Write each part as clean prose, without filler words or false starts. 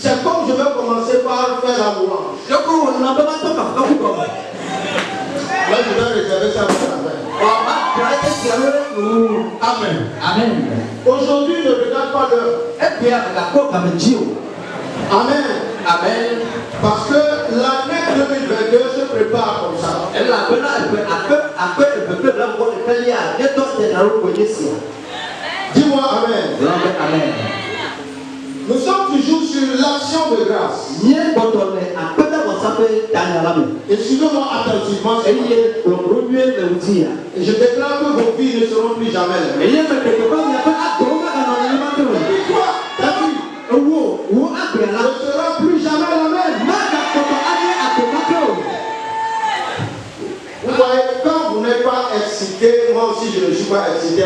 C'est comme je vais commencer par faire la louange. Là, je vais réserver ça pour la fin. Amen. Amen. Aujourd'hui, ne regarde pas l'heure. Amen. Amen. Parce que l'année 2022 se prépare comme ça. Dis-moi Amen. Amen. Nous sommes toujours sur l'action de grâce. Et suivez-moi attentivement. Et je déclare que vos vies ne seront plus jamais les mêmes. Dis-toi, ta vie ne sera plus jamais la même. Vous voyez, quand vous n'êtes pas excité, moi aussi je ne suis pas excité. Et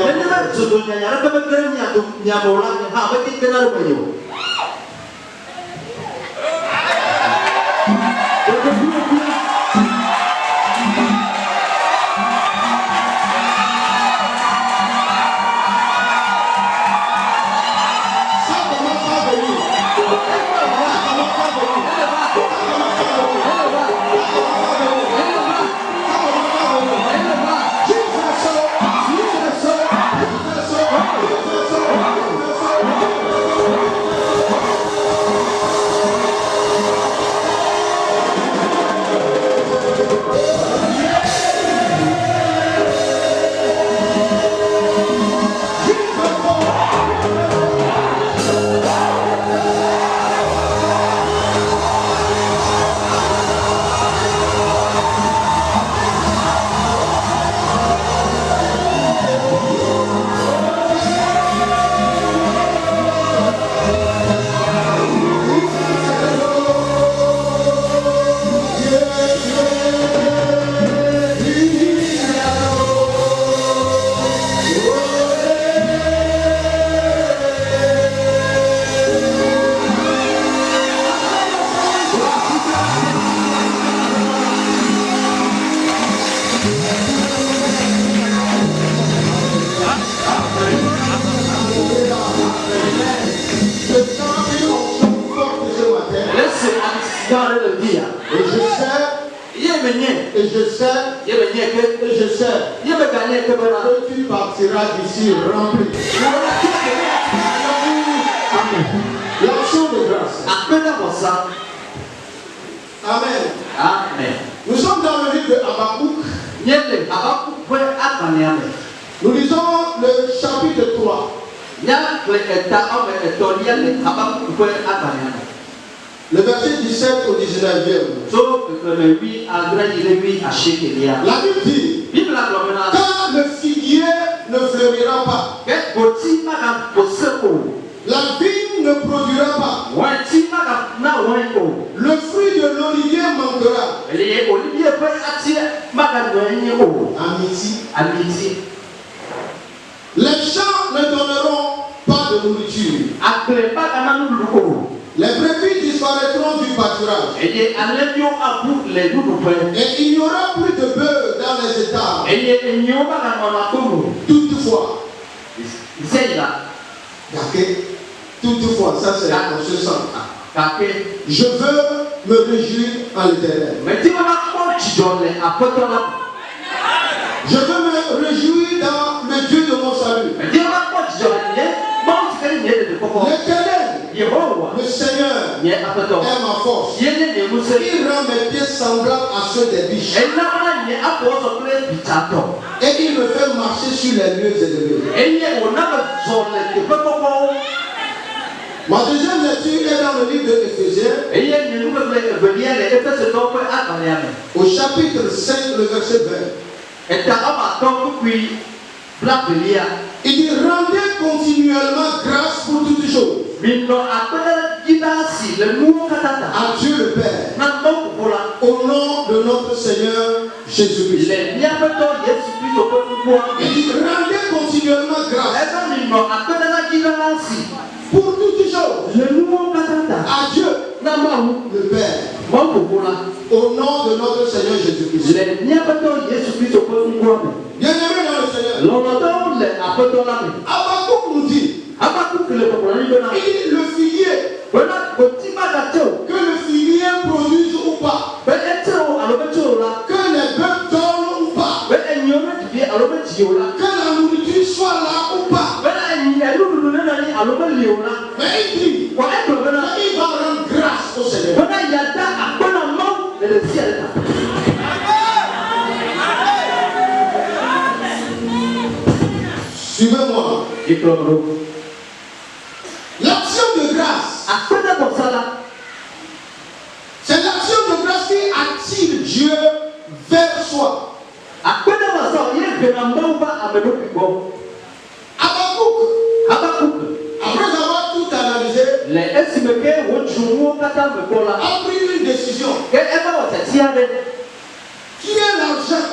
je sais que tu partiras d'ici rempli. Amen. L'action de grâce. Amen. Amen. Nous sommes dans le livre de Habakkuk. Nous lisons le chapitre 3. Le verset 17 au 19e. La Bible dit, car le figuier ne fleurira pas, la vigne ne produira pas, le fruit de l'olivier manquera. Amitié. Les champs ne donneront pas de nourriture. Les brebis disparaîtront du pâturage. Et il n'y aura plus de bœufs dans les étables. Toutefois, toutefois, ça c'est en ce sens. Je veux me réjouir en l'Éternel. Je veux me réjouir dans le Dieu de mon salut. L'Éternel, le Seigneur, est ma force. Il rend mes pieds semblables à ceux des biches. Et il me fait marcher sur les lieux élevés. Ma deuxième lecture est dans le livre de Éphésiens. Au chapitre 5, le verset 20. Il dit, rendez continuellement grâce pour toutes choses à Dieu le Père, au nom de notre Seigneur Jésus-Christ. Il dit, rendez continuellement grâce pour toutes choses à Dieu le Père, au nom de notre Seigneur Jésus-Christ. Bien-aimé dans le Seigneur, Habakkuk nous dit, il dit, le figuier L'action de grâce, c'est l'action de grâce qui attire Dieu vers soi. Habakkuk, après avoir tout analysé, a pris une décision. Qui est l'argent?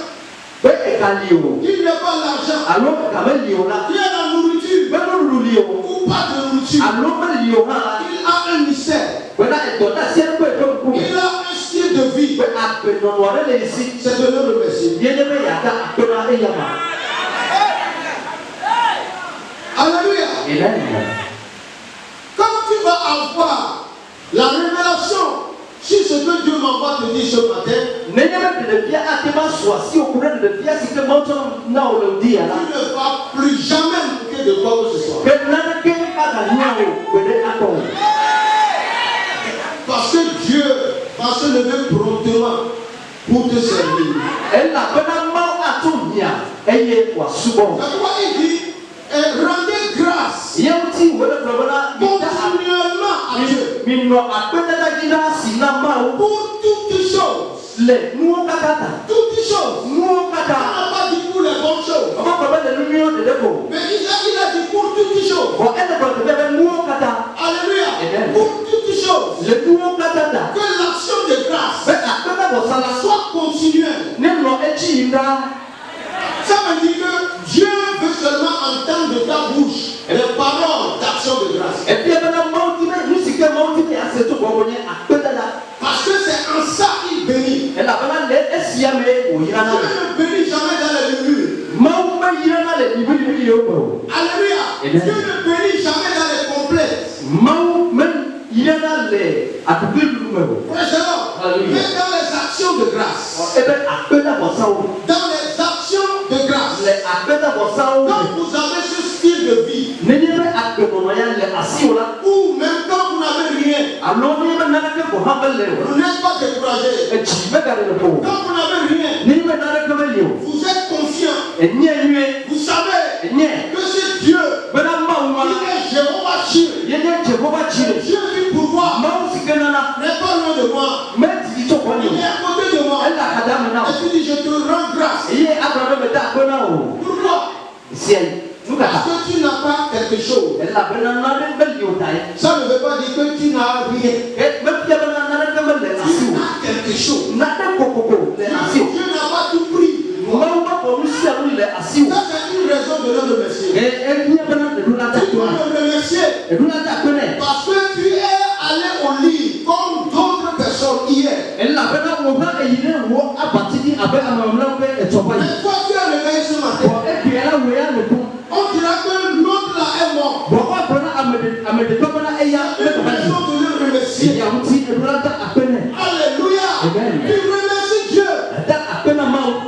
Qui n'est pas l'argent? Qui est la nourriture? Ou pas de nourriture? Il a un mystère. Il a un style de vie. C'est de le remercier. Alléluia. Quand tu vas avoir la révélation sur ce que Dieu m'envoie te dire ce matin, tu ne vas plus jamais manquer de quoi que ce soit. Parce que Dieu va se lever promptement pour te servir. C'est pourquoi il dit rendez grâce continuellement à Dieu pour toutes choses. Toutes choses. On n'a pas dit pour les bonnes choses. Mais il a dit pour toutes choses. Alléluia. Pour toutes choses. Que l'action de grâce soit continuelle. Ça veut dire que Dieu veut seulement entendre de ta bouche les paroles d'action de grâce. Parce que c'est en ça qu'il bénit. Dieu ne bénit jamais dans les murmures. Alléluia. Dieu ne bénit jamais dans les complexes. Mais dans les actions de grâce. Dans les actions de grâce. Quand vous avez ce style de vie, ou même quand vous n'avez rien, vous n'êtes pas découragé. Quand vous n'avez rien, vous êtes confiant. Vous savez que c'est Dieu qui est Jéhovah Jireh. Dieu qui pourvoit n'est pas loin de moi. Il est à côté de moi. Et tu dis, je te rends grâce. Pourquoi? Parce que tu n'as pas quelque chose. Ça ne veut pas dire que tu n'as rien. Tu as quelque chose. Dieu n'a pas tout pris. Ça, c'est une raison de le remercier. Tu dois le remercier parce que tu es allé au lit comme d'autres personnes hier. Mais toi, tu as réveillé ce matin. On dira que l'autre là est mort. C'est une raison de le remercier. Alléluia. Tu remercies Dieu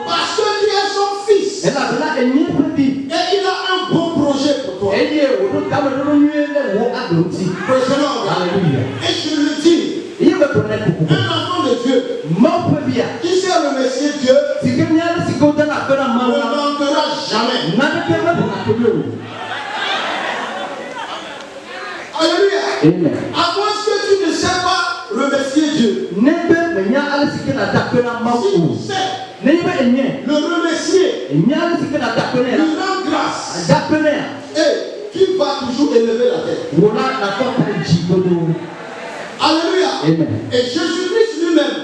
parce que tu es son fils. Et il a un bon projet pour toi. Et je le dis, un enfant de Dieu qui sait remercier Dieu ne manquera jamais. Alléluia. À moins que tu ne sais pas remercier Dieu. Si tu sais le remercier, lui rendre grâce, et tu vas toujours élever la tête. Alléluia. Et Jésus-Christ lui-même,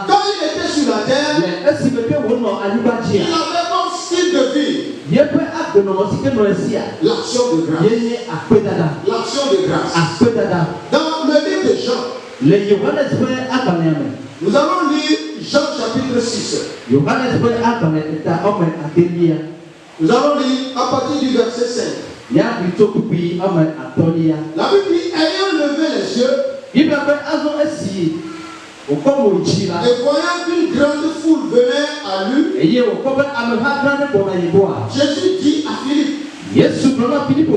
quand il était sur la terre, il avait comme style de vie l'action de grâce. L'action de grâce. Dans le livre de Jean, nous allons lire Jean chapitre 6. Nous allons lire à partir du verset 5. La Bible dit, ayant levé les yeux, et voyant qu'une grande foule venait à lui, Jésus dit à Philippe, où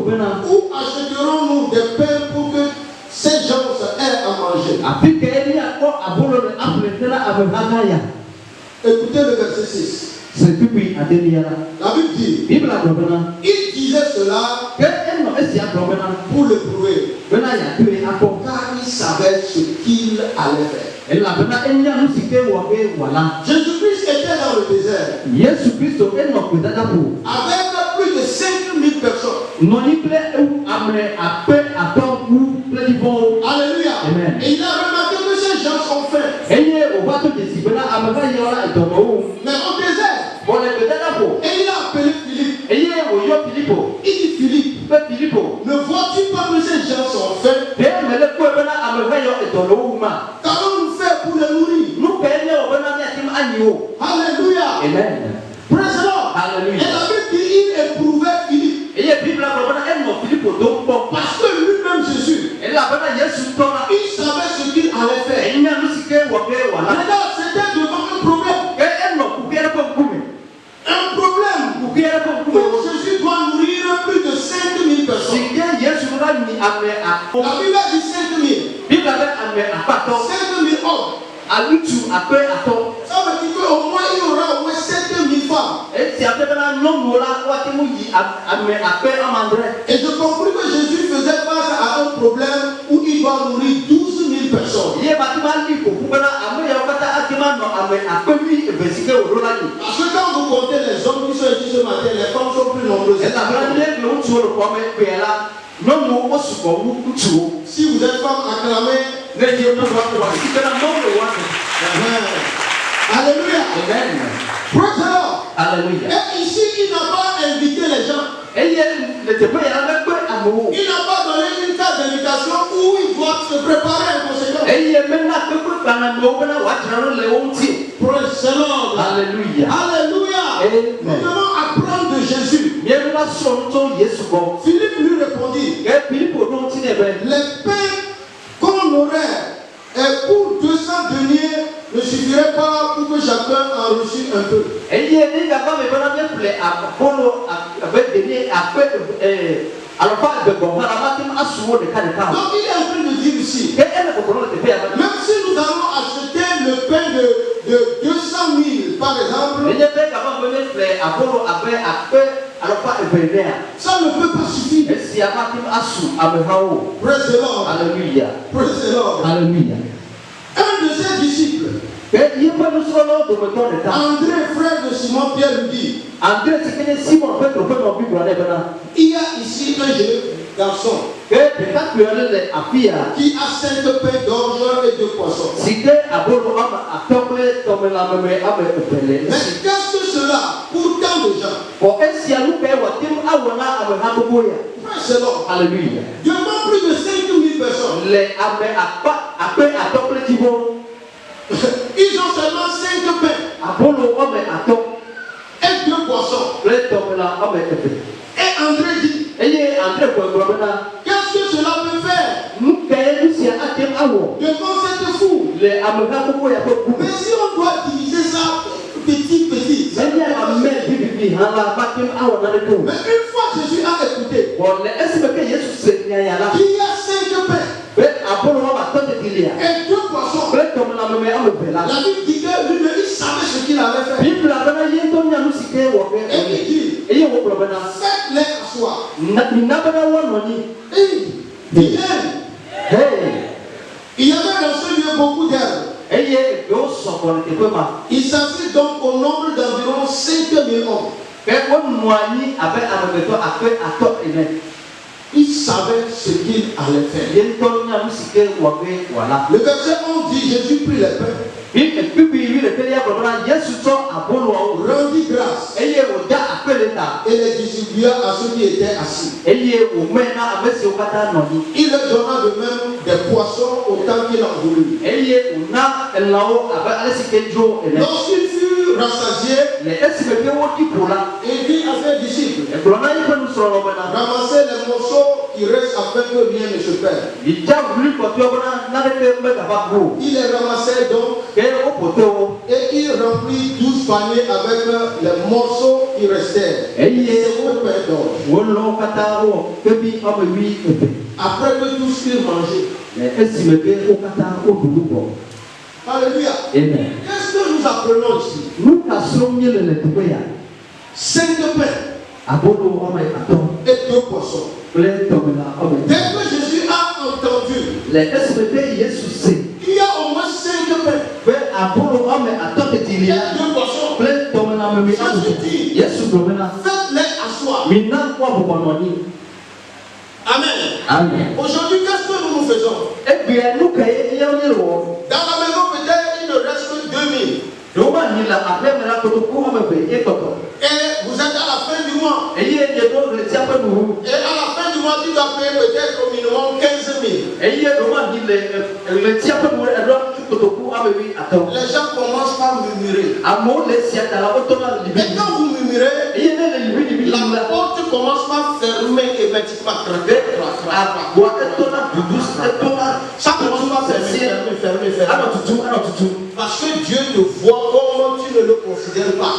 achèterons-nous des pains pour que ces gens aient à manger? Écoutez le verset 6. La Bible dit, il cela pour le prouver. Car il savait ce qu'il allait faire. Jésus-Christ était dans le désert avec plus de 5000 personnes. Alléluia. Amen. Et il a remarqué que ces gens sont faits. Mais au désert. Et il a appelé Philippe. Il dit Philippe, ne vois-tu pas que ces gens sont faits? Qu'allons-nous faire pour les nourrir? Alléluia. Amen. Praise the Lord. Hallelujah. Et la Bible dit il éprouvait Philippe. Parce que lui-même Jésus, il savait ce qu'il allait faire. Maintenant, c'était devant un problème. Un problème où Jésus doit nourrir plus de 5000 personnes. La Bible a dit 5000. 5000 hommes. Ça veut dire qu'au moins il y aura au moins 7000 femmes. Et je compris que Jésus faisait face à un problème où il doit nourrir 12 000 personnes. Parce que quand vous comptez les hommes qui sont ici ce matin, les femmes sont plus nombreuses. Si vous êtes femme, acclamez. Alléluia. Amen. Praise the Lord. Hallelujah. Et ici, il n'a pas invité les gens. Il n'a pas donné une carte d'invitation où il doit se préparer en conséquence. Praise the Lord. Alléluia. Alléluia. Nous devons apprendre de Jésus. Philippe lui répondit, les pains qu'on aurait pour 200 deniers ne suffirait pas pour que chacun en reçût un peu. Donc il est en train de dire ici, même si nous allons acheter le pain de 200 000 par exemple, ça ne peut pas suffire. Praise the Lord. Alléluia. Praise the Lord. Alléluia. Un de ses disciples, André, frère de Simon Pierre, lui dit, il y a ici un jeune garçon qui a 5 pains d'orge et 2 poissons. Mais qu'est-ce que cela pour tant de gens? Praise the Lord. Alléluia. Devant plus de 5000 personnes, ils ont seulement 5 pains et 2 poissons. Et André dit, qu'est-ce que cela peut faire devant cette foule? Mais si on doit diviser ça petit, ça peut pas suffire. Mais une fois Jésus a écouté, il y a 5 pains et 2 poissons. La Bible dit que lui-même il savait ce qu'il allait faire. Et il dit, faites-les asseoir. Il y avait dans ce lieu beaucoup d'herbes. Il s'agit donc au nombre d'environ 5000 hommes. Il savait ce qu'il allait faire. Le verset 11 dit, Jésus prit les pains, rendit grâce et les distribua à ceux qui étaient assis. Il leur donna de même des poissons autant qu'il en voulut. Lorsqu'ils furent rassasiés, il dit à ses disciples, ramassez les morceaux qui restent afin que rien ne se perde. Il les ramassait donc et il remplit 12 paniers avec les morceaux qui restaient. C'est au pain d'or. Après que tous ils mangeaient. Alléluia. Qu'est-ce que nous apprenons ici? 5 pains et 2 poissons. Dès que Jésus a entendu qu'il y a au moins 5 pains et 2 poissons, Jésus dit, faites-les asseoir. Amen. Aujourd'hui, qu'est-ce que nous faisons? Dans la maison, peut-être, il ne reste que 2000. Et vous êtes à la fin du mois. Et à la fin du mois, tu dois payer peut-être au minimum 15 000. Les gens commencent par murmurer. Et quand vous murmurez, la porte commence par fermer hermétiquement. Ça commence par fermer. Parce que Dieu te voit comme tu ne le considères pas.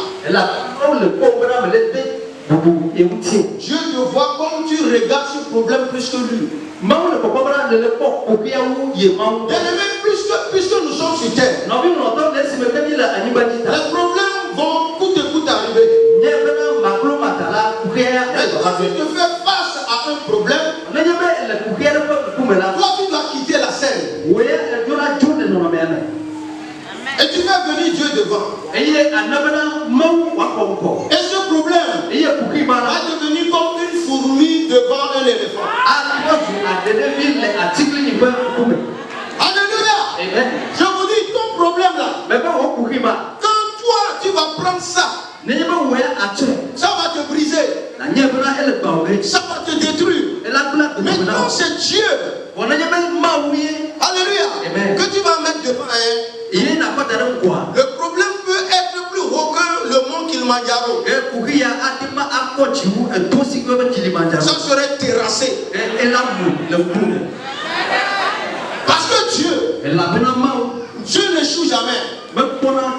Dieu te voit comme tu regardes ce problème plus que lui. Bien-aimé, puisque nous sommes sur terre, les problèmes vont coûte que coûte arriver. Mais quand tu te fais face à un problème, toi tu dois quitter la scène. Et tu fais venir Dieu devant. Et ce problème va devenir comme une fourmi devant un éléphant. Alléluia. Je vous dis, ton problème là, quand toi tu vas prendre ça, ça va te briser. Ça va te détruire. Maintenant c'est Dieu. Alléluia. Que tu vas mettre devant. Le problème peut être plus haut que le mont Kilimanjaro. Ça serait terrassé. Parce que Dieu n'échoue jamais. Le problème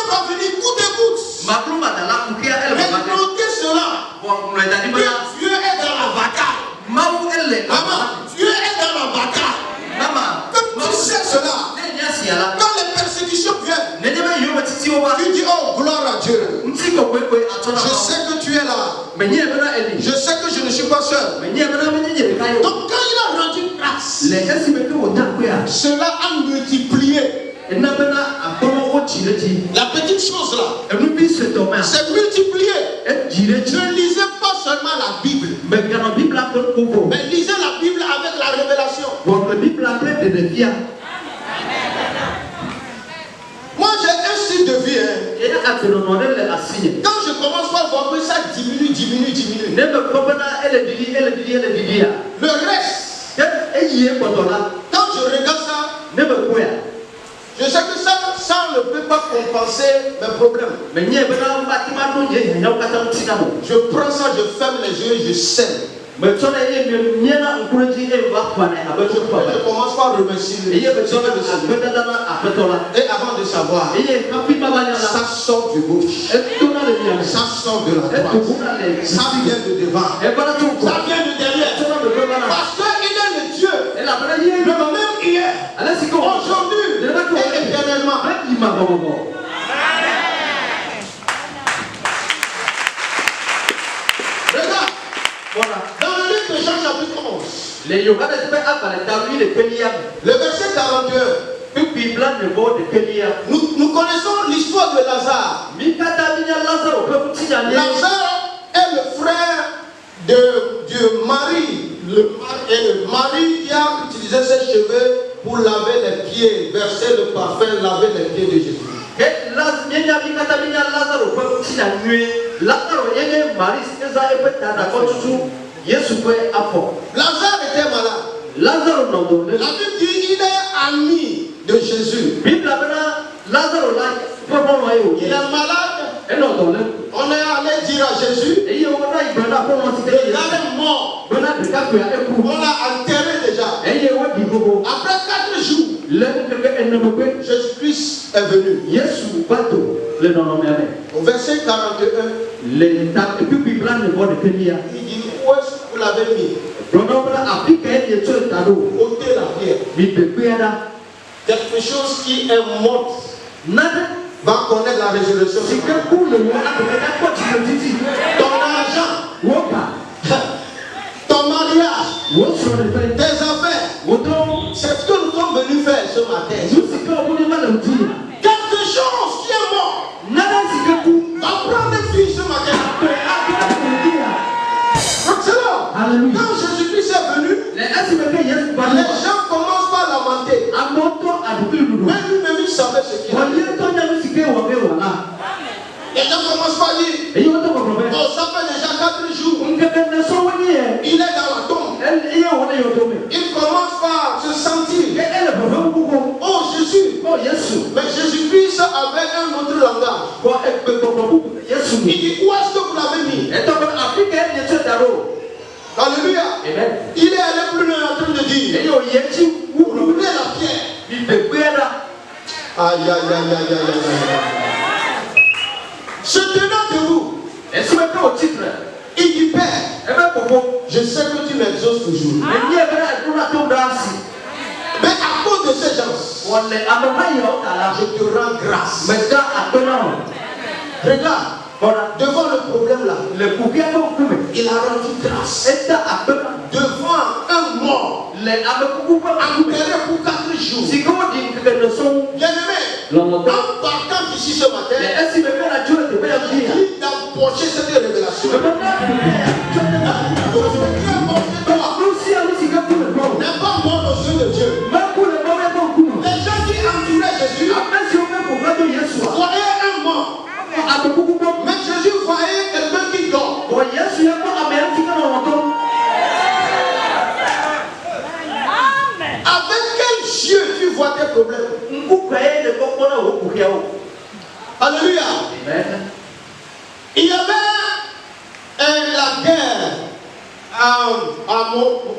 va venir coûte et coûte. Mais notez cela. Dieu est dans la bataille. Dieu est dans la bataille. Comme tu sais cela, quand les persécutions viennent, tu dis oh gloire à Dieu. Je sais que tu es là. Je sais que je ne suis pas seul. Donc quand il a rendu grâce, cela a multiplié. La petite chose là, c'est multiplié. Ne lisez pas seulement la Bible, mais lisez la Bible avec la révélation. Moi j'ai un style de vie. Quand je commence par voir que ça diminue. Le reste, quand je regarde ça, je sais que ça ne peut pas compenser mes problèmes. Je prends ça, je ferme les yeux et je sème. Je commence par remercier Dieu. Et avant de savoir, ça sort du bouche, ça sort de la droite, ça vient de devant, ça vient de derrière. Parce qu'il est le Dieu, le même hier, aujourd'hui et éternellement. Regarde, dans le livre de Jean chapitre 11, le verset 41, nous connaissons l'histoire de Lazare. Lazare est le frère de Marie, le mari qui a utilisé ses cheveux pour laver les pieds, verser le parfum, laver les pieds de Jésus. Lazare était malade. La Bible dit qu'il est ami de Jésus. Il est malade. On est allé dire à Jésus, il est mort. On l'a enterré déjà. Après 4 jours, Jésus-Christ est venu. Au verset 41, il dit, où est-ce que vous l'avez mis? Ôtez la pierre. Quelque chose qui est mort va connaître la résurrection. Ton argent, ton mariage, tes affaires, c'est ce que nous sommes venus faire ce matin. Quelque chose qui est mort va prendre vie ce matin. Excellent. Quand Jésus-Christ est venu, les gens commencent par lamenter. Mais lui-même il savait ce qu'il a. Les gens commencent par dire, oh, ça fait déjà 4 jours. Il est dans la tombe. Il commence par se sentir. Oh Jésus. Mais Jésus-Christ avait un autre langage. Il dit, où est-ce que vous l'avez mis? Alléluia. Il est allé plus loin en train de dire, vous roulez la pierre. Aïe, aïe, aïe, aïe, aïe, aïe. Se tenant debout, il dit, Père, je sais que tu m'exauces toujours. Mais à cause de ces gens, je te rends grâce. Regarde, devant le problème là, il a rendu grâce. Devant un mort, enterré pour 4 jours. Bien-aimé, en partant d'ici ce matin, il d'empocher cette révélation. N'est pas mort aux yeux de Dieu. Les gens qui entouraient Jésus voyaient un mort. Mais Jésus voyait quelqu'un qui dort. Avec quel yeux tu vois tes problèmes? Alléluia. Il y avait la guerre à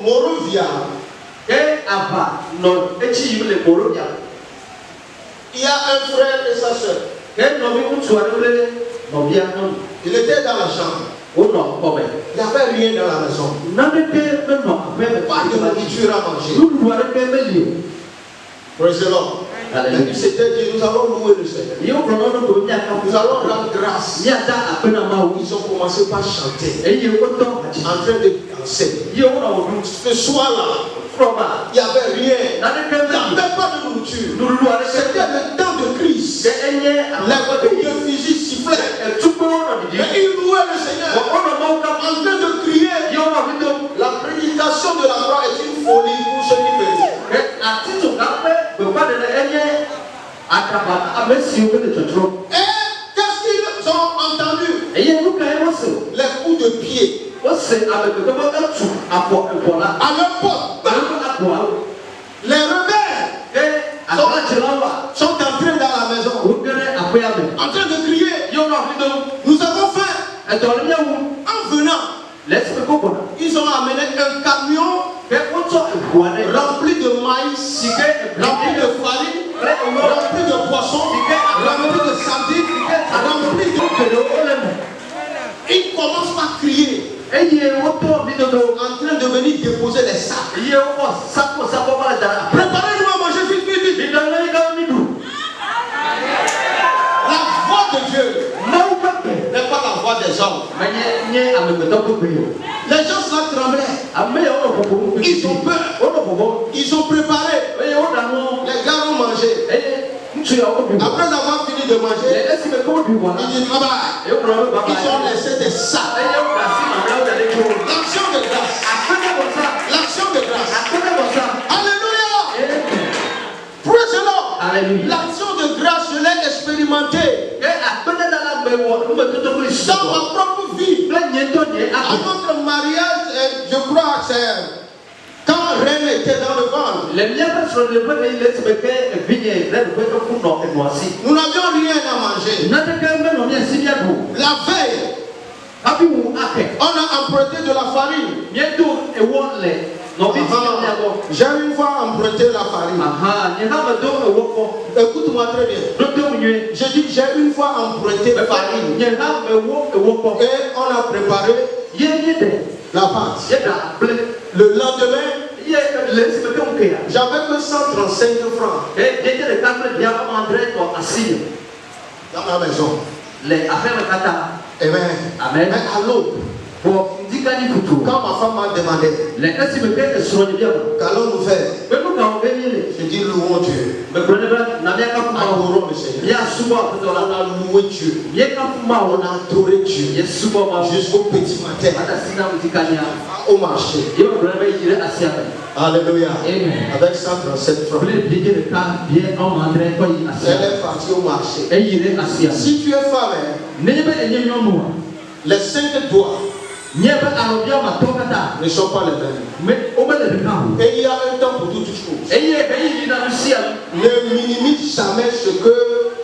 Morovia. Il y a un frère et sa soeur. Il était dans la chambre. Il n'y avait rien dans la maison. Pas de nourriture à manger. Praise the Lord. Il s'était dit, nous allons louer le Seigneur. Nous allons rendre grâce. Ils ont commencé par chanter, en train de danser. Ce soir-là, il n'y avait rien. Il n'y avait pas de nourriture. C'était le temps de crise. Les coups de fusil sifflaient. Et ils louaient le Seigneur en train de crier. La prédication de la croix est une folie pour ceux qui périssent. Et qu'est-ce qu'ils ont entendu? Les coups de pied à leur porte. Les rebelles sont entrés dans la maison en train de crier, nous avons faim. En venant, ils ont amené un camion rempli de maïs, rempli de farine, rempli de poissons, rempli de sardines, rempli de... Ils commencent par crier, en train de venir déposer les sacs. Préparez-nous à manger vite, vite, vite. La voix de Dieu n'est pas la voix des hommes. Les gens là tremblaient. Ils ont peur. Ils ont préparé. Les gars ont mangé. Après avoir fini de manger, ils disent bye bye. Ils ont laissé des sacs. L'action de grâce. L'action de grâce. Alléluia. Praise the Lord. L'action de grâce, je l'ai expérimentée dans ma propre vie. À notre mariage, je crois que c'est quand Reine était dans le ventre. Nous n'avions rien à manger. La veille, on a emprunté de la farine. J'ai une fois emprunté la farine. Écoute-moi très bien. J'ai dit j'ai une fois emprunté la farine. Et on a préparé la pâte. Le lendemain, j'avais que 135 francs. dans la maison. Les affaires de kata. Amen. Amen. Mais à l'aube, Pour Ndikani Kutu. quand ma femme m'a demandé Les SMB sont bien. qu'allons-nous faire, Mais nous avons gagné. je dis louons Dieu. Mais prenez bien, n'a bien qu'à Adorons le Seigneur. Il y a souvent On a loué Dieu. bien qu'à On a adoré Dieu il y a souvent jusqu'au petit matin au marché. Alléluia. Avec 137 francs. Elle est partie au marché. Si tu es femme, les 5 doigts ne sont pas les mêmes. Et il y a un temps pour toutes choses. Ne minimise jamais ce que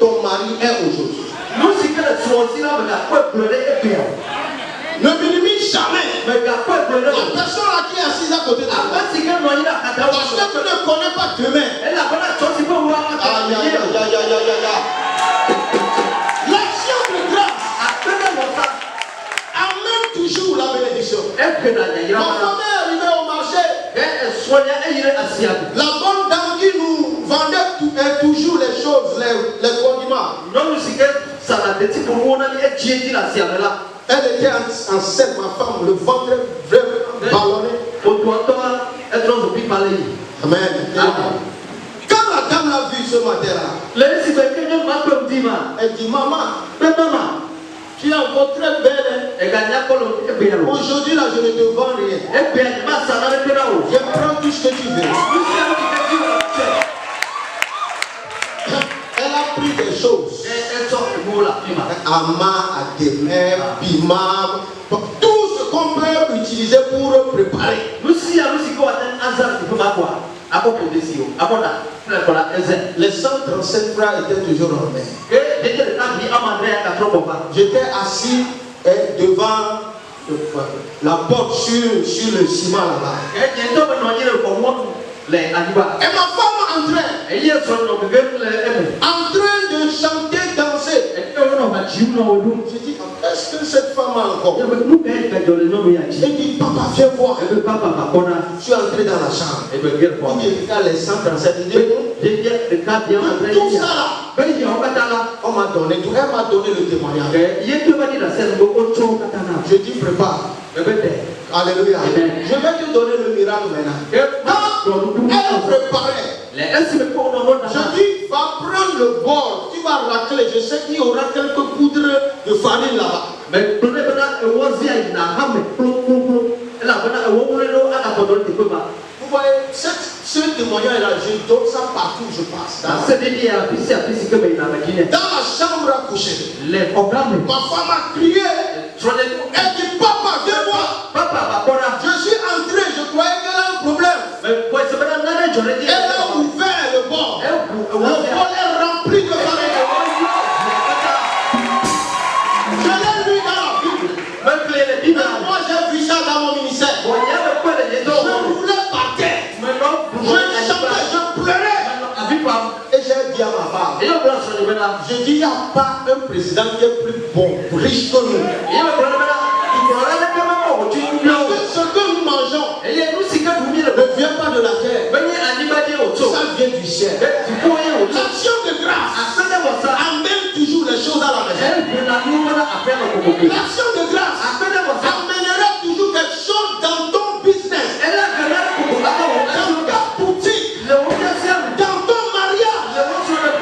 ton mari est aujourd'hui. Ne minimise jamais la personne là qui est assise à côté de toi. Parce que tu ne connais pas demain. Aïe, aïe, aïe, aïe, aïe, aïe, aïe. L'action de grâce amène toujours la bénédiction. Ma femme est arrivée au marché. La bonne dame qui nous vendait toujours les choses, les condiments. Elle était enceinte, ma femme, le ventre vraiment ballonné. Amen. Quand la dame l'a vu ce matin-là, elle dit, maman, tu es encore très belle. Aujourd'hui, là, je ne te vends rien. Je prends tout ce que tu veux. Elle a pris des choses. Ama, Ademé, Bimam, tout ce qu'on peut utiliser pour préparer. Les 137 frères étaient toujours en main. J'étais assis devant la porte sur le ciment là-bas. Et ma femme entrait en train de chanter, danser. J'ai dit, est-ce que cette femme a encore? Elle dit, papa, viens voir. Je suis entré dans la chambre. Il dit, regarde les 137. Il dit, tout ça là, on m'a donné tout. Elle m'a donné le témoignage. Je dis, prépare. Alléluia. Je vais te donner le miracle maintenant. Elle préparait. Je dis, va prendre le bol, tu vas racler. Je sais qu'il y aura quelques poudres de farine là-bas. Vous voyez, ce témoignage-là, je donne ça partout où je passe. Dans la chambre à coucher, ma femme a crié. Elle dit, papa, viens voir. Je suis entré, je croyais qu'elle a un problème. Elle a ouvert le bol. Le bol est rempli de farine. Je l'ai lu dans la Bible. Moi, j'ai vu ça dans mon ministère. Je roulais par terre. Je chantais, je pleurais. Et j'ai dit à ma femme, je dis, il n'y a pas un président qui est plus bon, riche que nous. Ce que nous mangeons ne vient pas de la terre. Ça vient du ciel. L'action de grâce amène toujours les choses à la maison. L'action de grâce amènera toujours quelque chose dans ton business, dans ta boutique, dans ton mariage.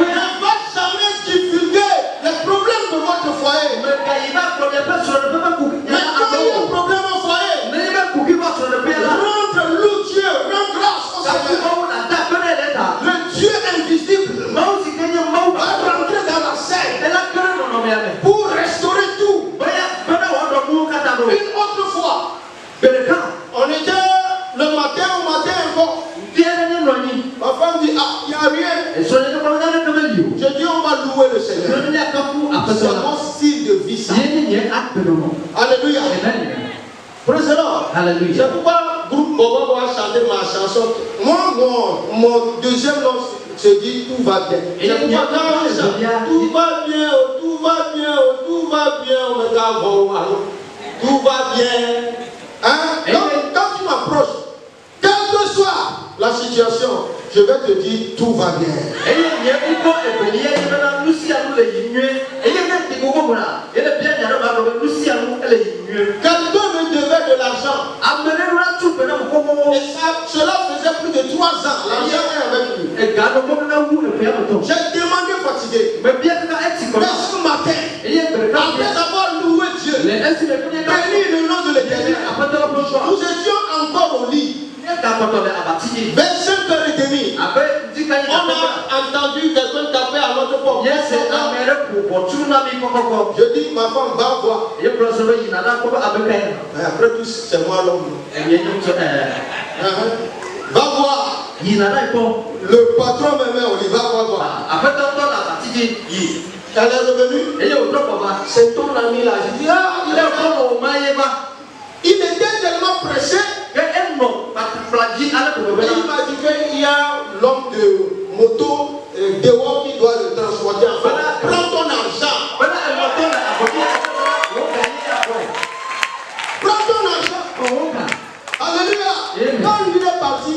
Ne va jamais divulguer les problèmes de votre foyer. Mais quand il y a un problème au foyer, rentre loup Dieu, rends grâce au Seigneur. Le Dieu invisible va rentrer dans la scène pour restaurer tout. Une autre fois, on était le matin encore. Ma femme dit, ah, il n'y a rien. Je dis, on va louer le Seigneur. C'est mon style de vie ça. Alléluia. Praise the Lord. C'est pourquoi le groupe Bobo va chanter ma chanson. Moi, mon deuxième nom se dit tout va bien. C'est pourquoi quand on chante, tout va bien, tout va bien, tout va bien, tout va bien. Hein? Quand tu m'approches, quelle que soit la situation, je vais te dire tout va bien. Et ça, cela faisait plus de 3 ans. L'argent est avec lui. J'ai demandé fatigué. Mais ce matin, après avoir loué Dieu, béni le nom de l'Éternel, nous étions encore au lit. Vers 5h30, on a entendu quelqu'un taper à notre porte. Je dis, ma femme, va voir. Et après tout, c'est moi l'homme. Va voir. Le patron me met au lit, va voir. Elle est revenue. C'est ton ami là. Je dis, ah, il était tellement pressé. Il m'a dit qu'il y a l'homme de moto dehors qui doit le transporter. Prends ton argent. Prends ton argent. Alléluia. Quand lui est parti,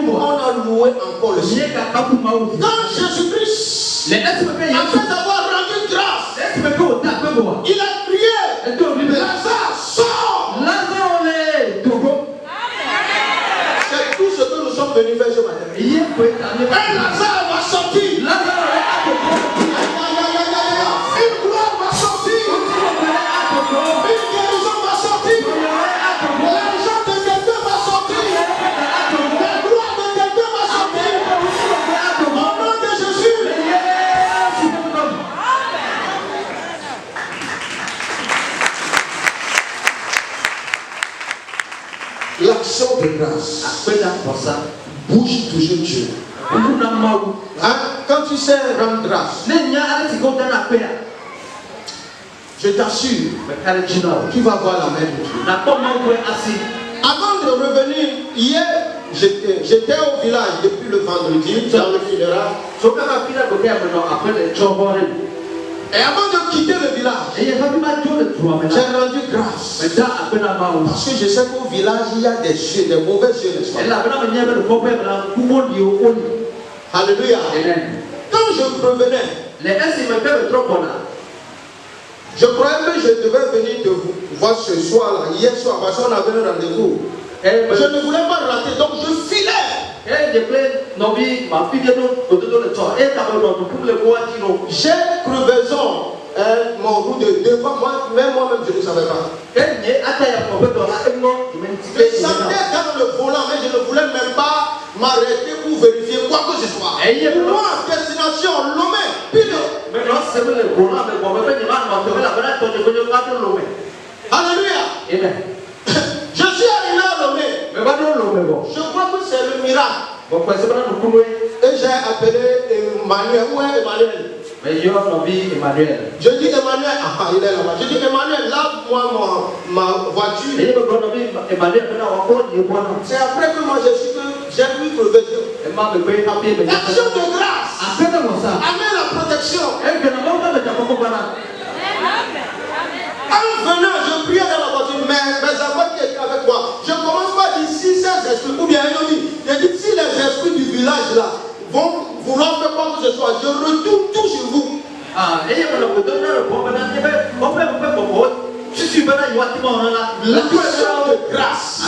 on a loué encore le ciel. Quand Jésus-Christ, après avoir rendu grâce, il a crié, Lazare, sors. C'est tout ce que nous sommes venus faire ce matin. Un Lazare va sortir. Une gloire va sortir. Une guérison va sortir. L'argent de quelqu'un va sortir. La gloire de quelqu'un va sortir. Au nom de Jésus. L'action de grâce bouge toujours Dieu. Hein? Quand tu sais rendre grâce, je t'assure, tu vas voir la main de Dieu. Avant de revenir, hier, j'étais au village depuis le vendredi, dans le funérail. Et avant de quitter le village, j'ai rendu grâce. Parce que je sais qu'au village, il y a des yeux, des mauvais yeux, n'est-ce pas? Alléluia. Quand je revenais, je croyais que je devais venir te voir ce soir là, hier soir, parce qu'on avait un rendez-vous. Je ne voulais pas rater, donc je filais. J'ai crevaison, mon roue de devant moi, même moi-même je ne savais pas. Je sentais dans le volant, mais je ne voulais même pas m'arrêter pour vérifier quoi que ce soit. Moi, destination, Lomé, pile. Alléluia. Amen. Je suis arrivé à Lomé. Je crois que c'est le miracle. Et j'ai appelé Emmanuel. Où est Emmanuel? Je dis Emmanuel, il est là-bas. Je dis Emmanuel, lave-moi ma voiture. C'est après que moi j'ai su que j'ai pu crever. L'action de grâce amène la protection. En venant, je priais dans la voiture, mais mes enfants qui étaient avec moi, je commence pas à dire si ces esprits, ou bien je dis si les esprits du village là vont vouloir faire quoi que ce soit, je retourne tout chez vous. L'action de grâce,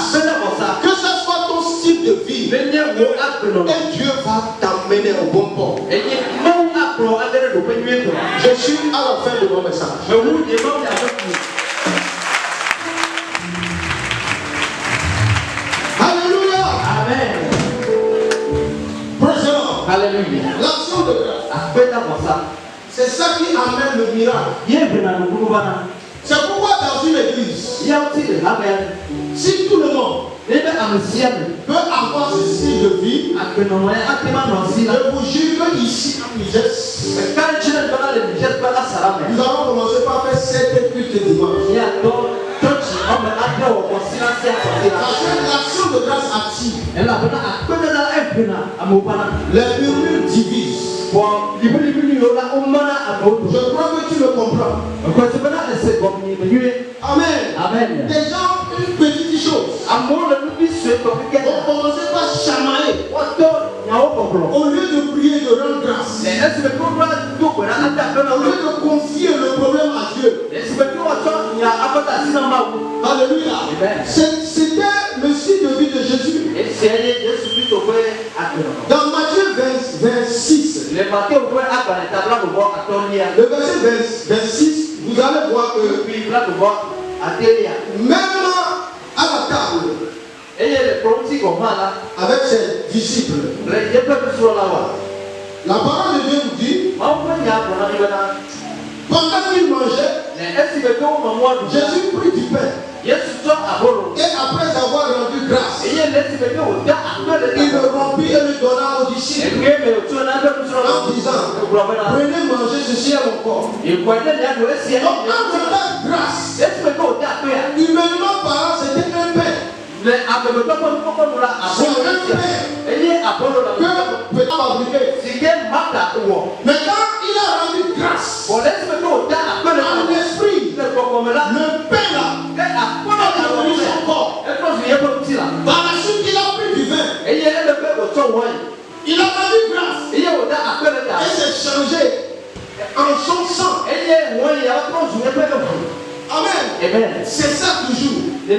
que ce soit ton style de vie, et Dieu va t'amener au bon port. Je suis à la fin de mon message. Alléluia. Amen. Praise the Lord. Alléluia. L'action de grâce, c'est ça qui amène le miracle. C'est pourquoi dans une église, si tout le monde peut avoir ce style de vie, je vous jure que ici à Niger, nous allons commencer par faire 7 cultes dimanche. Parce que l'action de grâce attire. Les murmures divisent. Je crois que tu le comprends. Amen. Amen. Des gens, une petite chose. On commençait par chamailler. Au lieu de prier, de rendre grâce. Au lieu de confier le problème à Dieu. Alléluia. C'était le style de vie de Jésus. Dans Matthieu 26, le verset 26, vous allez voir que même à la table, avec ses disciples, la parole de Dieu nous dit, pendant qu'il mangeait, Jésus prit du pain. Et après avoir rendu grâce, il le rompit et le donna aux disciples en disant, prenez manger, ceci est mon corps. Donc en rendant grâce, humainement parlant, c'était un pain. C'est un pain que peut fabriquer. Mais quand il a rendu grâce, en esprit, le pain là, par la suite, il a pris du vin. Il a rendu grâce. Et s'est changé en son sang. Amen. C'est ça toujours. Une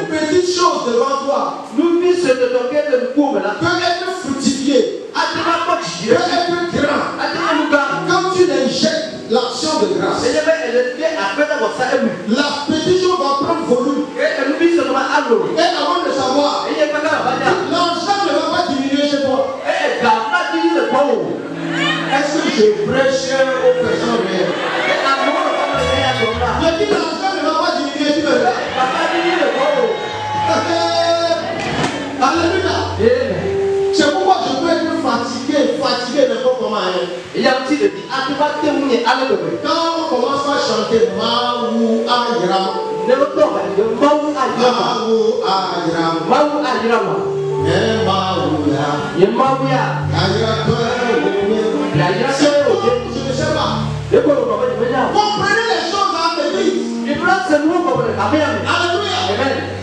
petite chose devant toi peut être fructifiée, peut être grand. Quand tu l'injectes l'action de grâce, la petite chose va prendre volume. Et avant de savoir, l'argent ne va pas diminuer chez toi. Est-ce que je prêche aux personnes réelles? Je dis l'argent ne va pas diminuer, tu me dis. Alléluia. C'est pourquoi je peux être fatigué n'importe comment. Quand on commence à chanter Maou Ayram, Maou Ayram, je ne sais pas. Comprenez les choses en l'église. Alléluia.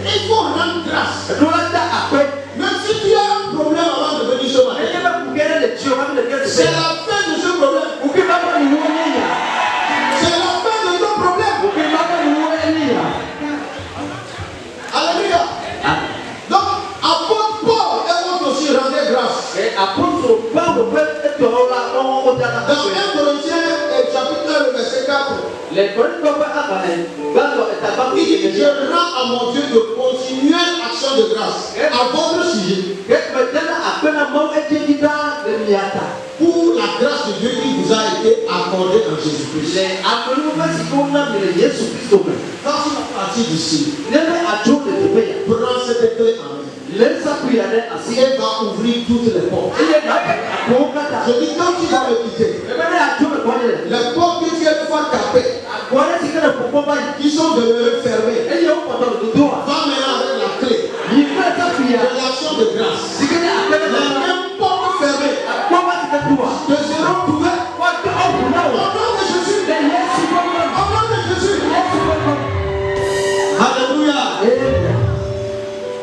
Il faut rendre grâce. Même si tu as un problème avant de venir ce matin, c'est la fin de ce problème. C'est la fin de ton problème. Alléluia. Donc, apôtre Paul et autres aussi rendaient grâce. Dans 1 Corinthiens chapitre 1, le verset 4, il dit, je rends à mon Dieu de continuer l'action de grâce à votre sujet pour la grâce de Dieu qui vous a été accordée en Jésus-Christ. Quand tu vas partir d'ici, prends cette clé en main. Et va ouvrir toutes les portes. Je dis, quand tu vas me quitter, les portes que tu as fois tapées, qui sont devenues fermées, va maintenant avec la clé de l'action de grâce. Les mêmes portes fermées te seront ouvertes au nom de Jésus. Au nom de Jésus. Alléluia.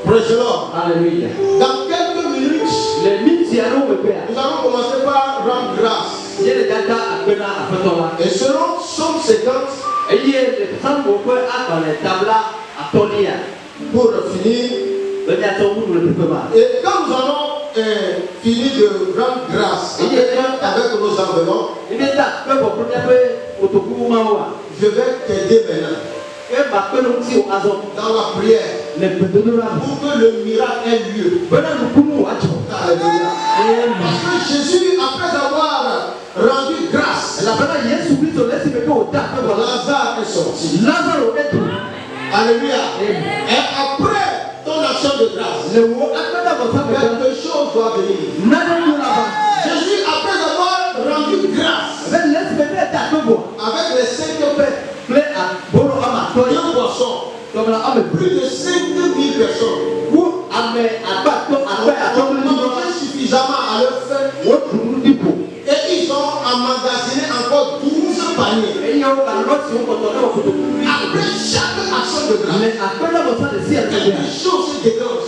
Praise the Lord. Alléluia. Dans quelques minutes, nous allons commencer par rendre grâce. Et selon Somme 50, pour finir, et quand nous allons finir de rendre grâce avec nos enveloppes, je vais t'aider maintenant dans la prière pour que le miracle ait lieu. Alléluia. Parce que Jésus, après avoir rendu grâce, Lazare est sorti. Alléluia. Et après ton action de grâce, quelque chose doit venir. Jésus, après avoir rendu grâce avec les 5 pains, 2 poissons, plus de 5000 personnes, ont mangé suffisamment à leur faim. Et ils ont emmagasiné encore 12 paniers. Après chaque action de grâce, quelque chose se déclenche.